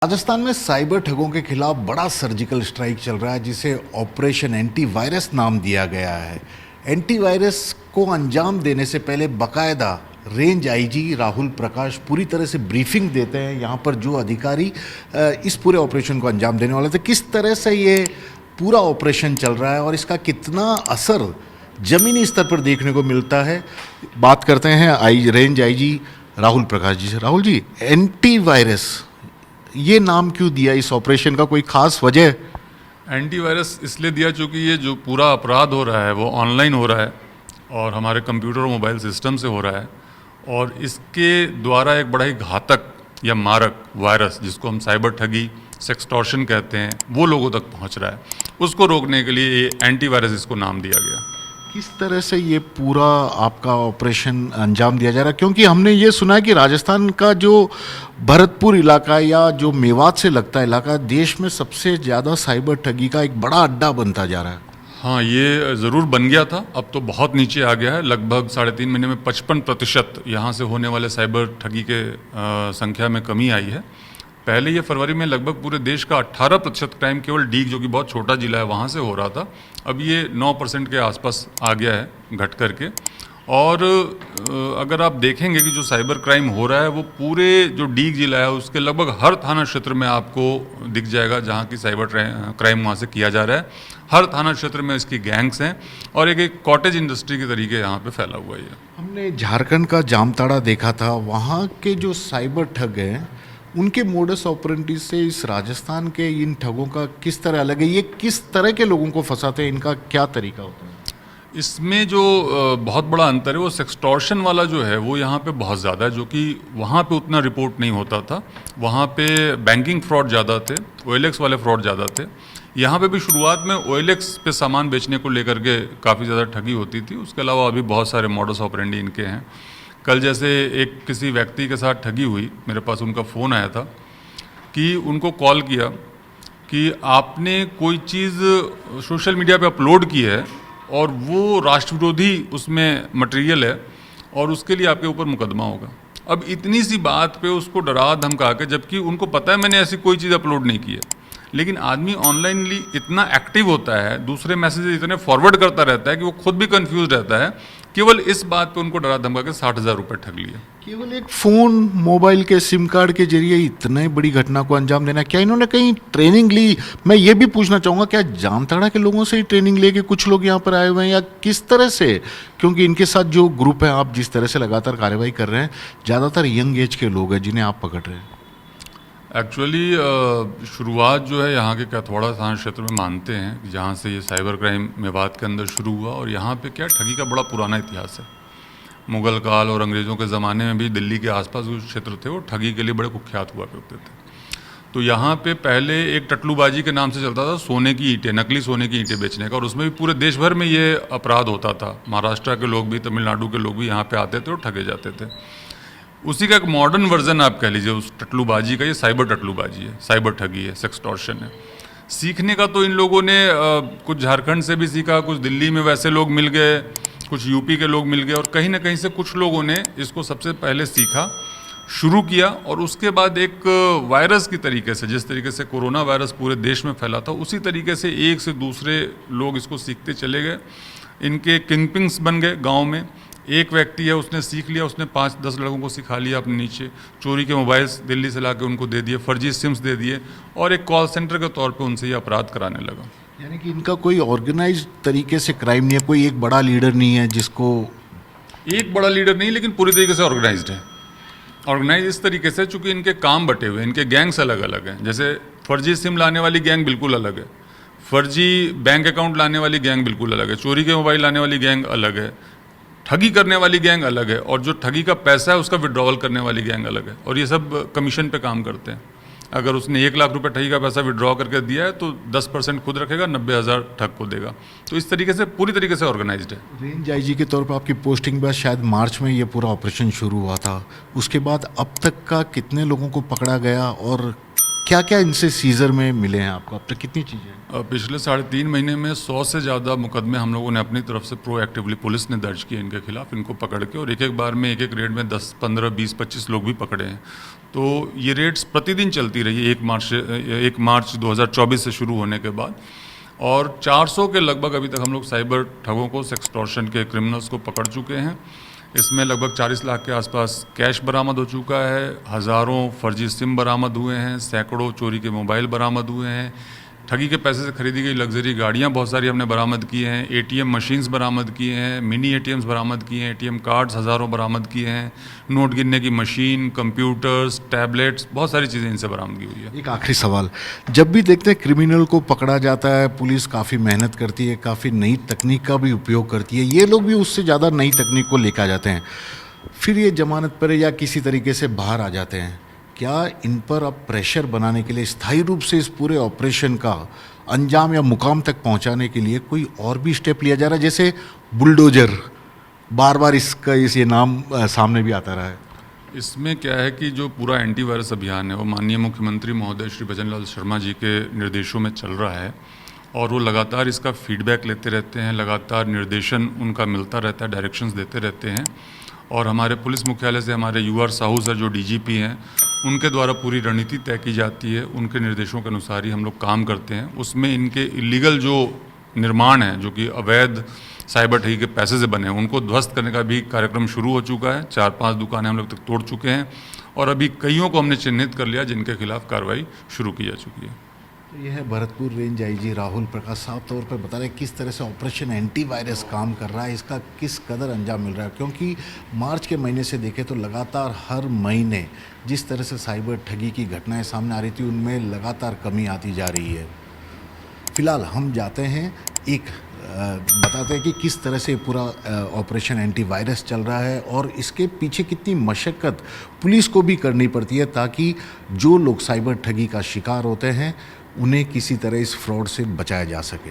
राजस्थान में साइबर ठगों के खिलाफ बड़ा सर्जिकल स्ट्राइक चल रहा है जिसे ऑपरेशन एंटीवायरस नाम दिया गया है। एंटीवायरस को अंजाम देने से पहले बकायदा रेंज आईजी राहुल प्रकाश पूरी तरह से ब्रीफिंग देते हैं यहाँ पर जो अधिकारी इस पूरे ऑपरेशन को अंजाम देने वाले थे। किस तरह से ये पूरा ऑपरेशन चल रहा है और इसका कितना असर ज़मीनी स्तर पर देखने को मिलता है, बात करते हैं रेंज आईजी राहुल प्रकाश जी से। राहुल जी, एंटीवायरस ये नाम क्यों दिया इस ऑपरेशन का, कोई खास वजह? एंटीवायरस इसलिए दिया चूँकि ये जो पूरा अपराध हो रहा है वो ऑनलाइन हो रहा है और हमारे कंप्यूटर और मोबाइल सिस्टम से हो रहा है और इसके द्वारा एक बड़ा ही घातक या मारक वायरस जिसको हम साइबर ठगी सेक्सटॉर्शन कहते हैं वो लोगों तक पहुंच रहा है। उसको रोकने के लिए ये एंटीवायरस इसको नाम दिया गया। किस तरह से ये पूरा आपका ऑपरेशन अंजाम दिया जा रहा है, क्योंकि हमने ये सुना है कि राजस्थान का जो भरतपुर इलाका या जो मेवात से लगता इलाका देश में सबसे ज़्यादा साइबर ठगी का एक बड़ा अड्डा बनता जा रहा है। हाँ, ये ज़रूर बन गया था, अब तो बहुत नीचे आ गया है। लगभग 3.5 महीने में 55% यहाँ से होने वाले साइबर ठगी के संख्या में कमी आई है। पहले ये फरवरी में लगभग पूरे देश का 18% क्राइम केवल डीग, जो कि बहुत छोटा जिला है, वहाँ से हो रहा था। अब ये 9% के आसपास आ गया है घट करके। और अगर आप देखेंगे कि जो साइबर क्राइम हो रहा है वो पूरे जो डीग जिला है उसके लगभग हर थाना क्षेत्र में आपको दिख जाएगा जहाँ की साइबर क्राइम वहाँ से किया जा रहा है। हर थाना क्षेत्र में इसकी गैंग्स हैं और एक कॉटेज इंडस्ट्री के तरीके यहाँ पे फैला हुआ है। हमने झारखंड का जामताड़ा देखा था, वहाँ के जो साइबर ठग हैं उनके मोडस ऑपरेंडी से इस राजस्थान के इन ठगों का किस तरह अलग है? ये किस तरह के लोगों को फंसाते हैं, इनका क्या तरीका होता है? इसमें जो बहुत बड़ा अंतर है वो सेक्सटॉर्शन वाला जो है वो यहाँ पे बहुत ज़्यादा है, जो कि वहाँ पे उतना रिपोर्ट नहीं होता था। वहाँ पे बैंकिंग फ्रॉड ज़्यादा थे, OLX वाले फ्रॉड ज़्यादा थे। यहाँ पे भी शुरुआत में OLX पे सामान बेचने को लेकर के काफ़ी ज़्यादा ठगी होती थी। उसके अलावा अभी बहुत सारे मॉडस ऑपरेंडी इनके हैं। कल जैसे एक किसी व्यक्ति के साथ ठगी हुई, मेरे पास उनका फ़ोन आया था कि उनको कॉल किया कि आपने कोई चीज़ सोशल मीडिया पे अपलोड की है और वो राष्ट्र विरोधी उसमें मटेरियल है और उसके लिए आपके ऊपर मुकदमा होगा। अब इतनी सी बात पे उसको डरा धमका के, जबकि उनको पता है मैंने ऐसी कोई चीज़ अपलोड नहीं की है, लेकिन आदमी ऑनलाइनली इतना एक्टिव होता है, दूसरे मैसेजेस इतने फॉरवर्ड करता रहता है कि वो खुद भी कंफ्यूज रहता है। केवल इस बात पे उनको डरा धमका के 60,000 रुपये ठग लिए। केवल एक फ़ोन, मोबाइल के सिम कार्ड के जरिए इतने बड़ी घटना को अंजाम देना, क्या इन्होंने कहीं ट्रेनिंग ली? मैं ये भी पूछना चाहूँगा, क्या जामताड़ा के लोगों से ही ट्रेनिंग लेके कुछ लोग यहाँ पर आए हुए हैं या किस तरह से? क्योंकि इनके साथ जो ग्रुप है, आप जिस तरह से लगातार कार्रवाई कर रहे हैं, ज़्यादातर यंग एज के लोग हैं जिन्हें आप पकड़ रहे हैं। एक्चुअली शुरुआत जो है यहाँ के कैथवाड़ा थाना क्षेत्र में मानते हैं कि जहाँ से ये साइबर क्राइम मेवात के अंदर शुरू हुआ और यहाँ पे क्या ठगी का बड़ा पुराना इतिहास है। मुग़ल काल और अंग्रेज़ों के ज़माने में भी दिल्ली के आसपास जो क्षेत्र थे वो ठगी के लिए बड़े कुख्यात हुआ करते थे। तो यहाँ पे पहले एक टटलूबाजी के नाम से चलता था, सोने की ईंटें, नकली सोने की ईंटें बेचने का, और उसमें भी पूरे देश भर में ये अपराध होता था। महाराष्ट्र के लोग भी, तमिलनाडु के लोग भी यहाँ पर आते थे और ठगे जाते थे। उसी का एक मॉडर्न वर्जन आप कह लीजिए उस टटलूबाजी का, ये साइबर टटलूबाजी है, साइबर ठगी है, सेक्सटॉर्शन है। सीखने का तो इन लोगों ने कुछ झारखंड से भी सीखा, कुछ दिल्ली में वैसे लोग मिल गए, कुछ यूपी के लोग मिल गए और कहीं ना कहीं से कुछ लोगों ने इसको सबसे पहले सीखा, शुरू किया और उसके बाद एक वायरस की तरीके से, जिस तरीके से कोरोना वायरस पूरे देश में फैला था, उसी तरीके से एक से दूसरे लोग इसको सीखते चले गए। इनके किंगपिंग्स बन गए गाँव में। एक व्यक्ति है, उसने सीख लिया, उसने 5-10 लोगों को सिखा लिया अपने नीचे, चोरी के मोबाइल्स दिल्ली से लाके उनको दे दिए, फर्जी सिम्स दे दिए और एक कॉल सेंटर के तौर पे उनसे ये अपराध कराने लगा। यानी कि इनका कोई ऑर्गेनाइज तरीके से क्राइम नहीं है, कोई एक बड़ा लीडर नहीं है जिसको? एक बड़ा लीडर नहीं, लेकिन पूरी तरीके से ऑर्गेनाइज्ड है। ऑर्गेनाइज इस तरीके से चूँकि इनके काम बटे हुए हैं, इनके गैंग्स अलग अलग हैं। जैसे फर्जी सिम लाने वाली गैंग बिल्कुल अलग है, फर्जी बैंक अकाउंट लाने वाली गैंग बिल्कुल अलग है, चोरी के मोबाइल लाने वाली गैंग अलग है, ठगी करने वाली गैंग अलग है और जो ठगी का पैसा है उसका विड्रॉवल करने वाली गैंग अलग है। और ये सब कमीशन पे काम करते हैं। अगर उसने 1 लाख रुपए ठगी का पैसा विड्रॉ करके दिया है तो 10% खुद रखेगा, 90,000 ठग को देगा। तो इस तरीके से पूरी तरीके से ऑर्गेनाइज्ड है। रेंज आईजी के तौर पर आपकी पोस्टिंग के बाद शायद मार्च में ये पूरा ऑपरेशन शुरू हुआ था, उसके बाद अब तक का कितने लोगों को पकड़ा गया और क्या क्या इनसे सीजर में मिले हैं आपको अब तक, कितनी चीज़ें? पिछले 3.5 महीने में 100 से ज़्यादा मुकदमे हम लोगों ने अपनी तरफ से प्रोएक्टिवली पुलिस ने दर्ज किए इनके खिलाफ, इनको पकड़ के, और एक एक बार में एक एक रेड में 10, 15, 20, 25 लोग भी पकड़े हैं। तो ये रेड्स प्रतिदिन चलती रही है 1 मार्च 2024 से शुरू होने के बाद, और 400 के लगभग अभी तक हम लोग साइबर ठगों को, सेक्सटॉर्शन के क्रिमिनल्स को पकड़ चुके हैं। इसमें लगभग 40 लाख के आसपास कैश बरामद हो चुका है, हज़ारों फर्जी सिम बरामद हुए हैं, सैकड़ों चोरी के मोबाइल बरामद हुए हैं, ठगी के पैसे से खरीदी गई लग्जरी गाड़ियां बहुत सारी हमने बरामद की हैं, एटीएम मशीन्स बरामद किए हैं, मिनी एटीएम्स बरामद किए हैं, एटीएम कार्ड्स हज़ारों बरामद किए हैं, नोट गिनने की मशीन, कंप्यूटर्स, टैबलेट्स, बहुत सारी चीज़ें इनसे बरामद की हुई है। एक आखिरी सवाल, जब भी देखते हैं क्रिमिनल को पकड़ा जाता है, पुलिस काफ़ी मेहनत करती है, काफ़ी नई तकनीक का भी उपयोग करती है, ये लोग भी उससे ज़्यादा नई तकनीक को लेकर आ जाते हैं, फिर ये जमानत पर या किसी तरीके से बाहर आ जाते हैं। क्या इन पर अब प्रेशर बनाने के लिए, स्थायी रूप से इस पूरे ऑपरेशन का अंजाम या मुकाम तक पहुंचाने के लिए कोई और भी स्टेप लिया जा रहा है? जैसे बुलडोजर, बार बार ये नाम सामने भी आता रहा है। इसमें क्या है कि जो पूरा एंटीवायरस अभियान है वो माननीय मुख्यमंत्री महोदय श्री भजन लाल शर्मा जी के निर्देशों में चल रहा है, और वो लगातार इसका फीडबैक लेते रहते हैं, लगातार निर्देशन उनका मिलता रहता है, डायरेक्शंस देते रहते हैं। और हमारे पुलिस मुख्यालय से हमारे यूआर साहू सर जो डीजीपी हैं, उनके द्वारा पूरी रणनीति तय की जाती है, उनके निर्देशों के अनुसार ही हम लोग काम करते हैं। उसमें इनके इलीगल जो निर्माण है, जो कि अवैध साइबर ठगी के पैसे से बने हैं, उनको ध्वस्त करने का भी कार्यक्रम शुरू हो चुका है। 4-5 दुकानें हम लोग तक तोड़ चुके हैं, और अभी कईयों को हमने चिन्हित कर लिया जिनके खिलाफ कार्रवाई शुरू की जा चुकी है। तो यह है भरतपुर रेंज आईजी राहुल प्रकाश साफ तौर पर बता रहे हैं किस तरह से ऑपरेशन एंटीवायरस काम कर रहा है, इसका किस कदर अंजाम मिल रहा है। क्योंकि मार्च के महीने से देखें तो लगातार हर महीने जिस तरह से साइबर ठगी की घटनाएं सामने आ रही थी, उनमें लगातार कमी आती जा रही है। फिलहाल हम जाते हैं बताते हैं कि किस तरह से पूरा ऑपरेशन एंटीवायरस चल रहा है, और इसके पीछे कितनी मशक्क़त पुलिस को भी करनी पड़ती है, ताकि जो लोग साइबर ठगी का शिकार होते हैं उन्हें किसी तरह इस फ्रॉड से बचाया जा सके।